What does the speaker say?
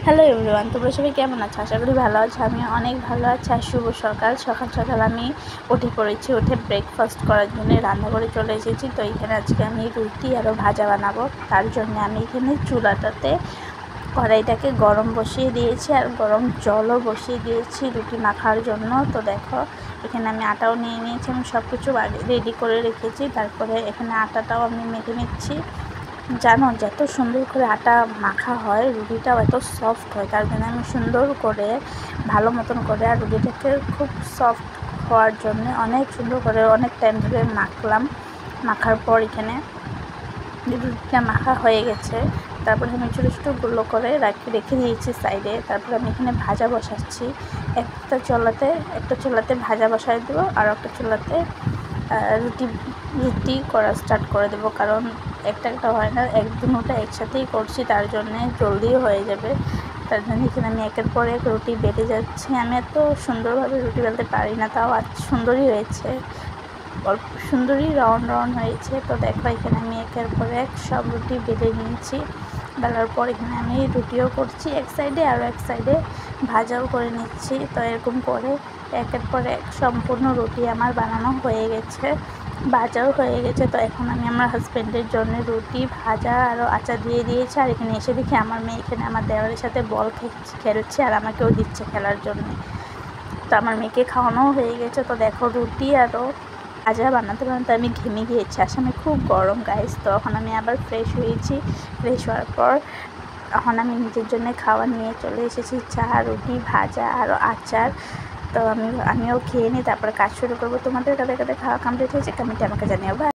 Hello everyone, তোমরা সবাই কেমন আছো? আশা করি ভালো আছো। আমি অনেক ভালো আছি। আর শুভ সকাল সকাল আমি উঠে পড়েছি। উঠে ব্রেকফাস্ট করার জন্য রান্নাঘরে চলে এসেছি। তো এখানে আজকে আমি রুটি আরও ভাজা বানাবো। তার জন্য আমি এখানে চুলাটাতে কড়াইটাকে গরম বসিয়ে দিয়েছি আর গরম জলও বসিয়ে দিয়েছি রুটি মাখার জন্য। তো দেখো এখানে আমি আটাও নিয়ে নিয়েছি। আমি সব কিছু আগে রেডি করে রেখেছি। তারপরে এখানে আটাটাও আমি মেখে নিচ্ছি। জানো, যত সুন্দর করে আটা মাখা হয় রুটিটাও এত সফট হয়। তার জন্য আমি সুন্দর করে ভালো মতন করে আর রুটিটাকে খুব সফট হওয়ার জন্য অনেক সুন্দর করে অনেক টাইম ধরে মাখলাম। মাখার পর এখানে রুটিটা মাখা হয়ে গেছে। তারপরে আমি ছোটো ছোটো গুলো করে রেখে দিয়েছি সাইডে। তারপরে আমি এখানে ভাজা বসাচ্ছি। একটা চুলাতে ভাজা বসাই দেবো আর একটা চুলাতে রুটি করা স্টার্ট করে দেবো। কারণ একটা হয় না, দুটোটা একসাথেই করছি, তার জন্যে জলদিও হয়ে যাবে। তার জন্য এখানে আমি একের পর এক রুটি বেলে যাচ্ছি। আমি এত সুন্দরভাবে রুটি বেলতে পারি না, তাও আজ সুন্দরই হয়েছে, অল্প সুন্দরই রাউন্ড হয়েছে। তো দেখো এখানে আমি একের পর এক সব রুটি বেলে নিয়েছি। বেলার পর এখানে আমি রুটিও করছি এক সাইডে, আরও এক সাইডে ভাজাও করে নিচ্ছি। তো এরকম করে একের পর এক সম্পূর্ণ রুটি আমার বানানো হয়ে গেছে, ভাজাও হয়ে গেছে। তো এখন আমি আমার হাজব্যান্ডের জন্য রুটি ভাজা আরও আচার দিয়ে দিয়েছি। আর এখানে এসে দেখি আমার মেয়ে এখানে আমার দেওয়ারের সাথে বল খেলছে আর আমাকেও দিচ্ছে খেলার জন্য। তো আমার মেয়েকে খাওয়ানোও হয়ে গেছে। তো দেখো রুটি আরও ভাজা বানাতে বানাতে আমি ঘেমে গিয়েছি। আসামে খুব গরম গাইস। তো এখন আমি আবার ফ্রেশ হয়েছি। ফ্রেশ হওয়ার পর এখন আমি নিজের জন্য খাওয়া নিয়ে চলে এসেছি, চা, রুটি, ভাজা আরও আচার। তো আমিও খেয়ে নিই, তারপরে কাজ শুরু করবো। তোমাদের কাদের কাদের খাওয়া কমপ্লিট হয়েছে কমেন্টে আমাকে জানিও।